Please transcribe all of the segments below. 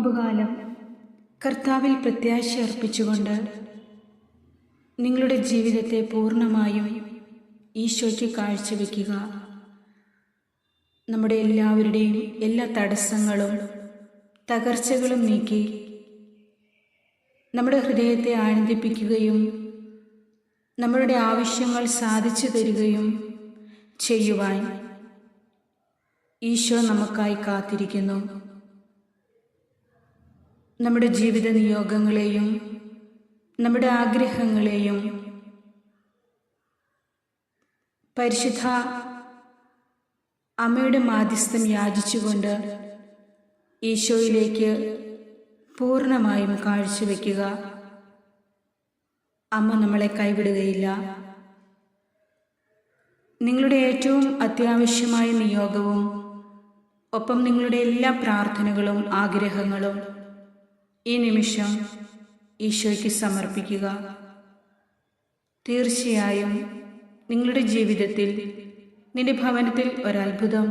നോമ്പുകാലം കർത്താവിൽ പ്രത്യാശ അർപ്പിച്ചുകൊണ്ട് നിങ്ങളുടെ ജീവിതത്തെ പൂർണ്ണമായും ഈശോയ്ക്ക് കാഴ്ചവെക്കുക. നമ്മുടെ എല്ലാവരുടെയും എല്ലാ തടസ്സങ്ങളും തകർച്ചകളും നീക്കി നമ്മുടെ ഹൃദയത്തെ ആനന്ദിപ്പിക്കുകയും നമ്മളുടെ ആവശ്യങ്ങൾ സാധിച്ചു തരികയും ചെയ്യുവാൻ ഈശോ നമുക്കായി കാത്തിരിക്കുന്നു. നമ്മുടെ ജീവിത നിയോഗങ്ങളെയും നമ്മുടെ ആഗ്രഹങ്ങളെയും പരിശുദ്ധ അമ്മയുടെ മാധ്യസ്ഥം യാചിച്ചുകൊണ്ട് ഈശോയിലേക്ക് പൂർണ്ണമായും കാഴ്ചവെക്കുക. അമ്മ നമ്മളെ കൈവിടുകയില്ല. നിങ്ങളുടെ ഏറ്റവും അത്യാവശ്യമായ നിയോഗവും ഒപ്പം നിങ്ങളുടെ എല്ലാ പ്രാർത്ഥനകളും ആഗ്രഹങ്ങളും ഈ നിമിഷം ഈശോയ്ക്ക് സമർപ്പിക്കുക. തീർച്ചയായും നിങ്ങളുടെ ജീവിതത്തിൽ, നിന്റെ ഭവനത്തിൽ ഒരത്ഭുതം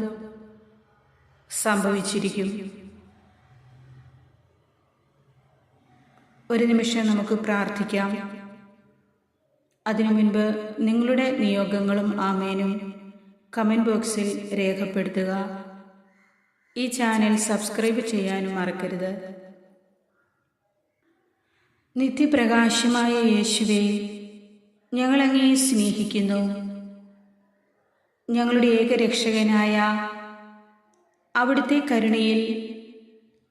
സംഭവിച്ചിരിക്കും. ഒരു നിമിഷം നമുക്ക് പ്രാർത്ഥിക്കാം. അതിനു മുൻപ് നിങ്ങളുടെ നിയോഗങ്ങളും ആമേനും കമൻറ്റ് ബോക്സിൽ രേഖപ്പെടുത്തുക. ഈ ചാനൽ സബ്സ്ക്രൈബ് ചെയ്യാനും മറക്കരുത്. നിത്യപ്രകാശമായ യേശുവേ, ഞങ്ങളങ്ങേ സ്നേഹിക്കുന്നു. ഞങ്ങളുടെ ഏകരക്ഷകനായ അവിടുത്തെ കരുണയിൽ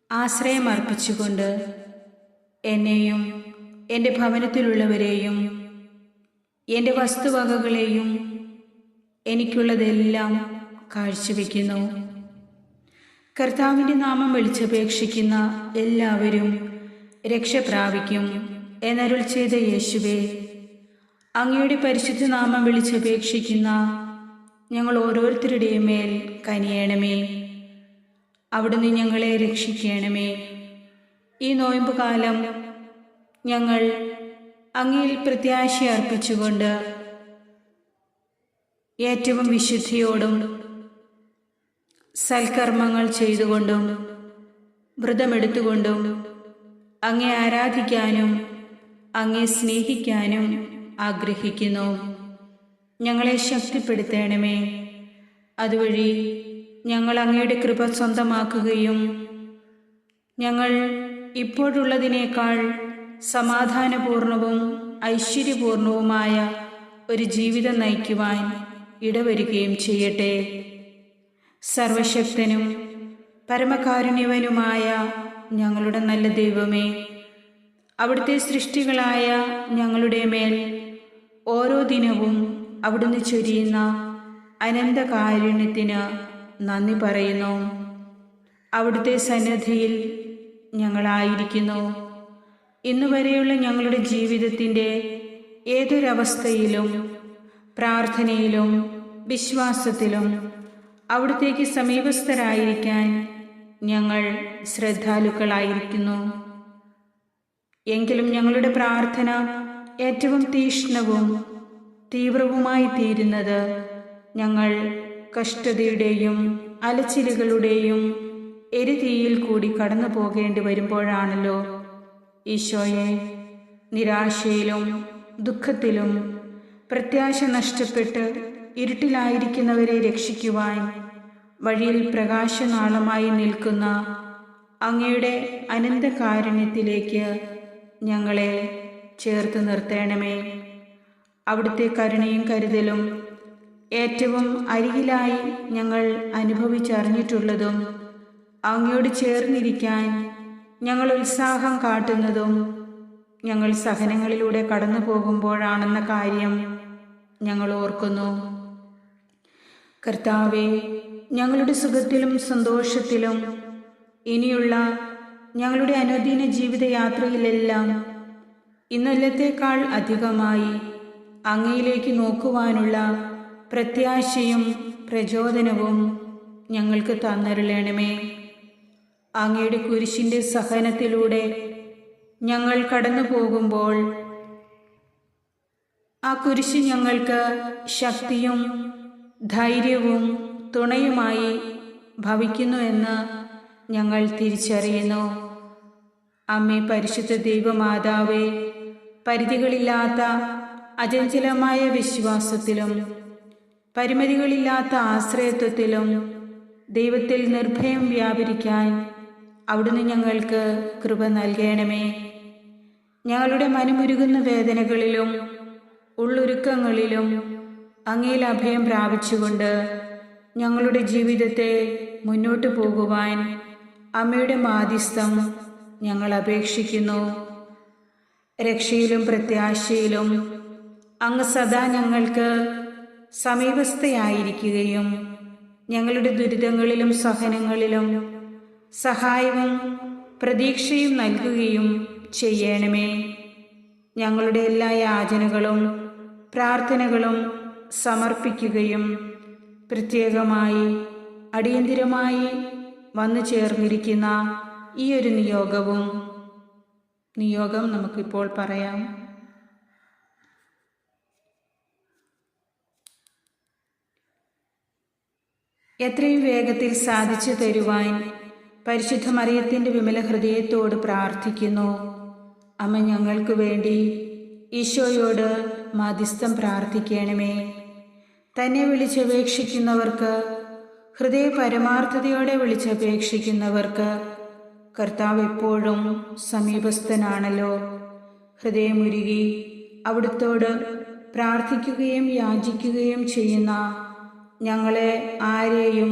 ആശ്രയമർപ്പിച്ചുകൊണ്ട് എന്നെയും എൻ്റെ ഭവനത്തിലുള്ളവരെയും എൻ്റെ വസ്തുവകകളെയും എനിക്കുള്ളതെല്ലാം കാഴ്ചവെക്കുന്നു. കർത്താവിൻ്റെ നാമം വിളിച്ചപേക്ഷിക്കുന്ന എല്ലാവരും രക്ഷ പ്രാപിക്കും എന്നരുൾ ചെയ്ത യേശുവേ, അങ്ങയുടെ പരിശുദ്ധ നാമം വിളിച്ചപേക്ഷിക്കുന്ന ഞങ്ങൾ ഓരോരുത്തരുടെയും മേൽ കനിയണമേ. അവിടുന്ന് ഞങ്ങളെ രക്ഷിക്കണമേ. ഈ നോയമ്പുകാലം ഞങ്ങൾ അങ്ങയിൽ പ്രത്യാശ അർപ്പിച്ചുകൊണ്ട് ഏറ്റവും വിശുദ്ധിയോടും സൽക്കർമ്മങ്ങൾ ചെയ്തുകൊണ്ടും വ്രതമെടുത്തുകൊണ്ടും അങ്ങേ ആരാധിക്കാനും അങ്ങേ സ്നേഹിക്കാനും ആഗ്രഹിക്കുന്നു. ഞങ്ങളെ ശക്തിപ്പെടുത്തണമേ. അതുവഴി ഞങ്ങൾ അങ്ങയുടെ കൃപ സ്വന്തമാക്കുകയും ഞങ്ങൾ ഇപ്പോഴുള്ളതിനേക്കാൾ സമാധാനപൂർണവും ഐശ്വര്യപൂർണവുമായ ഒരു ജീവിതം നയിക്കുവാൻ ഇടവരുകയും ചെയ്യട്ടെ. സർവശക്തനും പരമകാരുണ്യവനുമായ ഞങ്ങളുടെ നല്ല ദൈവമേ, അവിടുത്തെ സൃഷ്ടികളായ ഞങ്ങളുടെ മേൽ ഓരോ ദിനവും അവിടുന്ന് ചൊരിയുന്ന അനന്ത കാരുണ്യത്തിന് നന്ദി പറയുന്നു. അവിടുത്തെ സന്നിധിയിൽ ഞങ്ങളായിരിക്കുന്നു. ഇന്നുവരെയുള്ള ഞങ്ങളുടെ ജീവിതത്തിൻ്റെ ഏതൊരവസ്ഥയിലും പ്രാർത്ഥനയിലും വിശ്വാസത്തിലും അവിടുത്തേക്ക് സമീപസ്ഥരായിരിക്കാൻ ഞങ്ങൾ ശ്രദ്ധാലുക്കളായിരിക്കുന്നു. എങ്കിലും ഞങ്ങളുടെ പ്രാർത്ഥന ഏറ്റവും തീക്ഷ്ണവും തീവ്രവുമായി തീരുന്നത് ഞങ്ങൾ കഷ്ടതയുടെയും അലച്ചിലുകളുടെയും എരിതീയിൽ കൂടി കടന്നു പോകേണ്ടി വരുമ്പോഴാണല്ലോ. ഈശോയെ, നിരാശയിലും ദുഃഖത്തിലും പ്രത്യാശ നഷ്ടപ്പെട്ട് ഇരുട്ടിലായിരിക്കുന്നവരെ രക്ഷിക്കുവാൻ വഴിയിൽ പ്രകാശനാളമായി നിൽക്കുന്ന അങ്ങയുടെ അനന്തകാരുണ്യത്തിലേക്ക് ഞങ്ങളെ ചേർത്ത് നിർത്തണമേ. അവിടുത്തെ കരുണയും കരുതലും ഏറ്റവും അരികിലായി ഞങ്ങൾ അനുഭവിച്ചറിഞ്ഞിട്ടുള്ളതും അങ്ങയോട് ചേർന്നിരിക്കാൻ ഞങ്ങൾ ഉത്സാഹം കാട്ടുന്നതും ഞങ്ങൾ സഹനങ്ങളിലൂടെ കടന്നു പോകുമ്പോഴാണെന്ന കാര്യം ഞങ്ങൾ ഓർക്കുന്നു. കർത്താവേ, ഞങ്ങളുടെ സുഖത്തിലും സന്തോഷത്തിലും ഇനിയുള്ള ഞങ്ങളുടെ അനുദിന ജീവിതയാത്രയിലെല്ലാം ഇന്നലത്തേക്കാൾ അധികമായി അങ്ങയിലേക്ക് നോക്കുവാനുള്ള പ്രത്യാശയും പ്രചോദനവും ഞങ്ങൾക്ക് തന്നരുളണമേ. അങ്ങയുടെ കുരിശിൻ്റെ സഹനത്തിലൂടെ ഞങ്ങൾ കടന്നു പോകുമ്പോൾ ആ കുരിശ് ഞങ്ങൾക്ക് ശക്തിയും ധൈര്യവും തുണയുമായി ഭവിക്കുന്നു എന്ന് ഞങ്ങൾ തിരിച്ചറിയുന്നു. അമ്മേ പരിശുദ്ധ ദൈവമാതാവേ, പരിധികളില്ലാത്ത അചഞ്ചലമായ വിശ്വാസത്തിലും പരിമിതികളില്ലാത്ത ആശ്രയത്വത്തിലും ദൈവത്തിൽ നിർഭയം വ്യാപരിക്കാൻ അവിടുന്ന് ഞങ്ങൾക്ക് കൃപ നൽകണമേ. ഞങ്ങളുടെ മനമുരുകുന്ന വേദനകളിലും ഉള്ളൊരുക്കങ്ങളിലും അങ്ങയിൽ അഭയം പ്രാപിച്ചുകൊണ്ട് ഞങ്ങളുടെ ജീവിതത്തെ മുന്നോട്ടു പോകുവാൻ അമ്മയുടെ മാധ്യസ്ഥം ഞങ്ങൾ അപേക്ഷിക്കുന്നു. രക്ഷയിലും പ്രത്യാശയിലും അങ്ങ് സദാ ഞങ്ങൾക്ക് സമീപസ്ഥയായിരിക്കുകയും ഞങ്ങളുടെ ദുരിതങ്ങളിലും സഹനങ്ങളിലും സഹായവും പ്രതീക്ഷയും നൽകുകയും ചെയ്യണമേ. ഞങ്ങളുടെ എല്ലാ യാചനകളും പ്രാർത്ഥനകളും സമർപ്പിക്കുകയും പ്രത്യേകമായി അടിയന്തിരമായി വന്നു ചേർന്നിരിക്കുന്ന ഈ ഒരു നിയോഗം നമുക്കിപ്പോൾ പറയാം. എത്രയും വേഗത്തിൽ സാധിച്ചു തരുവാൻ പരിശുദ്ധ മറിയത്തിൻ്റെ വിമല ഹൃദയത്തോട് പ്രാർത്ഥിക്കുന്നു. അമ്മ ഞങ്ങൾക്ക് വേണ്ടി ഈശോയോട് മധ്യസ്ഥം പ്രാർത്ഥിക്കണമേ. തന്നെ വിളിച്ചപേക്ഷിക്കുന്നവർക്ക്, ഹൃദയ പരമാർത്ഥതയോടെ വിളിച്ചപേക്ഷിക്കുന്നവർക്ക് കർത്താവ് എപ്പോഴും സമീപസ്ഥനാണല്ലോ. ഹൃദയമുരുകി അവിടുത്തോട് പ്രാർത്ഥിക്കുകയും യാചിക്കുകയും ചെയ്യുന്ന ഞങ്ങളെ ആരെയും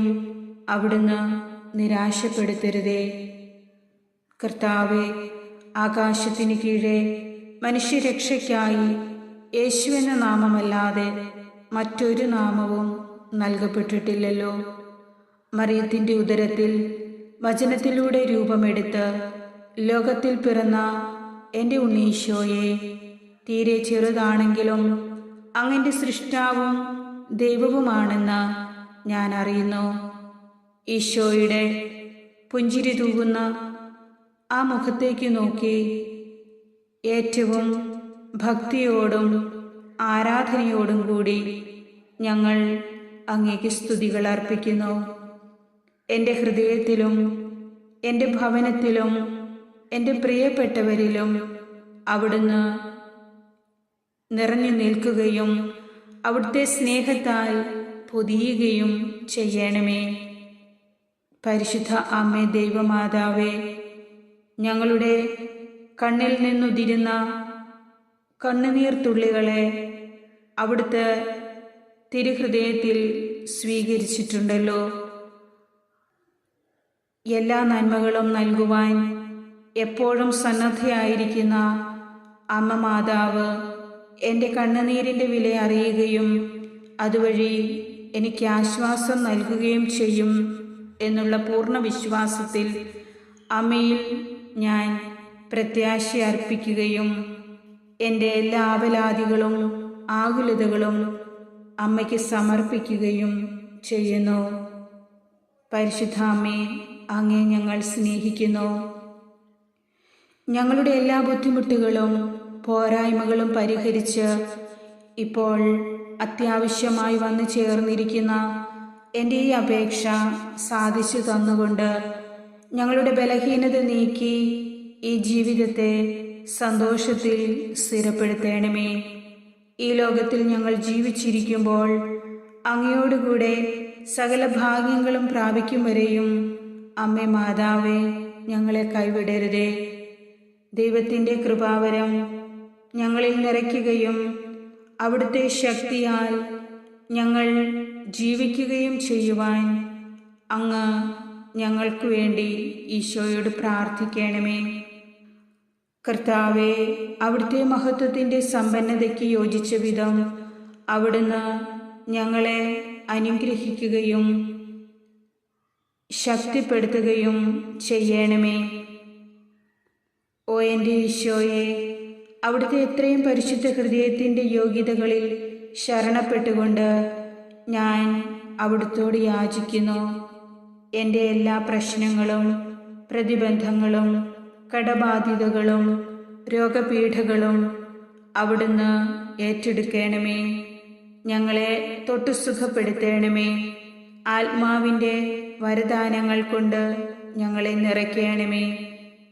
അവിടുന്ന് നിരാശപ്പെടുത്തരുതേ. കർത്താവെ, ആകാശത്തിന് കീഴെ മനുഷ്യരക്ഷയ്ക്കായി യേശുവെന്ന നാമമല്ലാതെ മറ്റൊരു നാമവും നൽകപ്പെട്ടിട്ടില്ലല്ലോ. മറിയത്തിൻ്റെ ഉദരത്തിൽ വചനത്തിലൂടെ രൂപമെടുത്ത് ലോകത്തിൽ പിറന്ന എൻ്റെ ഉണ്ണീശോയെ, തീരെ ചെറുതാണെങ്കിലും അങ്ങൻ്റെ സൃഷ്ടാവും ദൈവവുമാണെന്ന് ഞാൻ അറിയുന്നു. ഈശോയുടെ പുഞ്ചിരി തൂകുന്ന ആ മുഖത്തേക്ക് നോക്കി ഏറ്റവും ഭക്തിയോടും ആരാധനയോടും കൂടി ഞങ്ങൾ അങ്ങേക്ക് സ്തുതികൾ അർപ്പിക്കുന്നു. എൻ്റെ ഹൃദയത്തിലും എൻ്റെ ഭവനത്തിലും എൻ്റെ പ്രിയപ്പെട്ടവരിലും അവിടുന്ന് നിറഞ്ഞു നിൽക്കുകയും അവിടുത്തെ സ്നേഹത്താൽ പൊതിയുകയും ചെയ്യണമേ. പരിശുദ്ധ അമ്മേ ദൈവമാതാവേ, ഞങ്ങളുടെ കണ്ണിൽ നിന്നുതിരുന്ന കണ്ണുനീർ തുള്ളികളെ അവിടുത്തെ തിരുഹൃദയത്തിൽ സ്വീകരിച്ചിട്ടുണ്ടല്ലോ. എല്ലാ നന്മകളും നൽകുവാൻ എപ്പോഴും സന്നദ്ധയായിരിക്കുന്ന അമ്മ മാതാവ് എൻ്റെ കണ്ണുനീരിൻ്റെ വില അറിയുകയും അതുവഴി എനിക്ക് ആശ്വാസം നൽകുകയും ചെയ്യും എന്നുള്ള പൂർണ്ണ വിശ്വാസത്തിൽ അമ്മയിൽ ഞാൻ പ്രത്യാശ അർപ്പിക്കുകയും എൻ്റെ എല്ലാ ആവലാതികളും ആകുലതകളും അമ്മയ്ക്ക് സമർപ്പിക്കുകയും ചെയ്യുന്നു. പരിശുദ്ധ അമ്മേ, അങ്ങേ ഞങ്ങൾ സ്നേഹിക്കുന്നു. ഞങ്ങളുടെ എല്ലാ ബുദ്ധിമുട്ടുകളും പോരായ്മകളും പരിഹരിച്ച് ഇപ്പോൾ അത്യാവശ്യമായി വന്നു ചേർന്നിരിക്കുന്ന എൻ്റെ ഈ അപേക്ഷ സാധിച്ചു തന്നുകൊണ്ട് ഞങ്ങളുടെ ബലഹീനത നീക്കി ഈ ജീവിതത്തെ സന്തോഷത്തിൽ സ്ഥിരപ്പെടുത്തണമേ. ഈ ലോകത്തിൽ ഞങ്ങൾ ജീവിച്ചിരിക്കുമ്പോൾ അങ്ങയോടുകൂടെ സകല ഭാഗ്യങ്ങളും പ്രാപിക്കും വരെയും അമ്മേ മാതാവേ, ഞങ്ങളെ കൈവിടരുതേ. ദൈവത്തിൻ്റെ കൃപാവരം ഞങ്ങളിൽ നിറയ്ക്കുകയും അവിടുത്തെ ശക്തിയാൽ ഞങ്ങൾ ജീവിക്കുകയും ചെയ്യുവാൻ അങ്ങ് ഞങ്ങൾക്ക് വേണ്ടി ഈശോയോട് പ്രാർത്ഥിക്കണമേ. കർത്താവെ, അവിടുത്തെ മഹത്വത്തിൻ്റെ സമ്പന്നതയ്ക്ക് യോജിച്ച വിധം അവിടുന്ന് ഞങ്ങളെ അനുഗ്രഹിക്കുകയും ശക്തിപ്പെടുത്തുകയും ചെയ്യണമേ. ഓ എൻ്റെ ഈശോയെ, അവിടുത്തെ എത്രയും പരിശുദ്ധ ഹൃദയത്തിൻ്റെ യോഗ്യതകളിൽ ശരണപ്പെട്ടുകൊണ്ട് ഞാൻ അവിടുത്തോട് യാചിക്കുന്നു. എൻ്റെ എല്ലാ പ്രശ്നങ്ങളും പ്രതിബന്ധങ്ങളും കടബാധ്യതകളും രോഗപീഠകളും അവിടുന്ന് ഏറ്റെടുക്കണമേ. ഞങ്ങളെ തൊട്ടു സുഖപ്പെടുത്തണമേ. ആത്മാവിൻ്റെ വരദാനങ്ങൾ കൊണ്ട് ഞങ്ങളെ നിറയ്ക്കണമേ.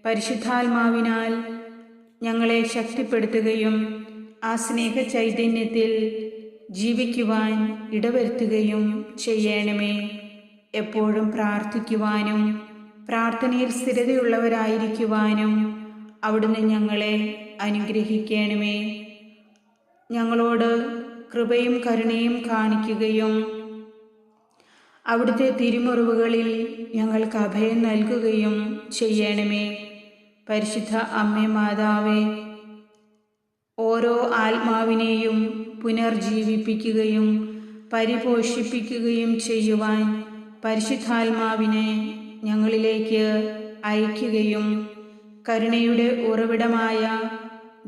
പരിശുദ്ധാത്മാവിനാൽ ഞങ്ങളെ ശക്തിപ്പെടുത്തുകയും ആ സ്നേഹ ചൈതന്യത്തിൽ ജീവിക്കുവാൻ ഇടവരുത്തുകയും ചെയ്യണമേ. എപ്പോഴും പ്രാർത്ഥിക്കുവാനും പ്രാർത്ഥനയിൽ സ്ഥിരതയുള്ളവരായിരിക്കുവാനും അവിടുന്ന് ഞങ്ങളെ അനുഗ്രഹിക്കണമേ. ഞങ്ങളോട് കൃപയും കരുണയും കാണിക്കുകയും അവിടുത്തെ തിരുമുറിവുകളിൽ ഞങ്ങൾക്ക് അഭയം നൽകുകയും ചെയ്യണമേ. പരിശുദ്ധ അമ്മേ മാതാവേ, ഓരോ ആത്മാവിനെയും പുനർജീവിപ്പിക്കുകയും പരിപോഷിപ്പിക്കുകയും ചെയ്യുവാൻ പരിശുദ്ധാത്മാവിനെ ഞങ്ങളിലേക്ക് അയക്കുകയും കരുണയുടെ ഉറവിടമായ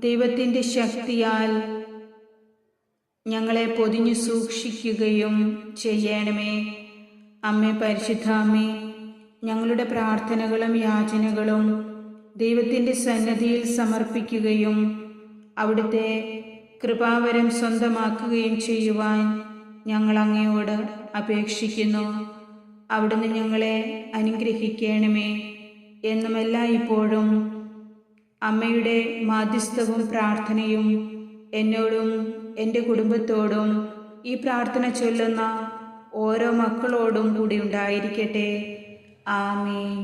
ദൈവത്തിൻ്റെ ശക്തിയാൽ ഞങ്ങളെ പൊതിഞ്ഞു സൂക്ഷിക്കുകയും ചെയ്യണമേ. അമ്മേ, പരിശുദ്ധ അമ്മേ, ഞങ്ങളുടെ പ്രാർത്ഥനകളും യാചനകളും ദൈവത്തിൻ്റെ സന്നിധിയിൽ സമർപ്പിക്കുകയും അവിടുത്തെ കൃപാവരം സ്വന്തമാക്കുകയും ചെയ്യുവാൻ ഞങ്ങൾ അങ്ങയോട് അപേക്ഷിക്കുന്നു. അവിടുന്ന് ഞങ്ങളെ അനുഗ്രഹിക്കണമേ. എന്നുമല്ല ഇപ്പോഴും അമ്മയുടെ മാധ്യസ്ഥവും പ്രാർത്ഥനയും എന്നോടും എൻ്റെ കുടുംബത്തോടും ഈ പ്രാർത്ഥന ചൊല്ലുന്ന ഓരോ മക്കളോടും കൂടി ഉണ്ടായിരിക്കട്ടെ. ആമേൻ.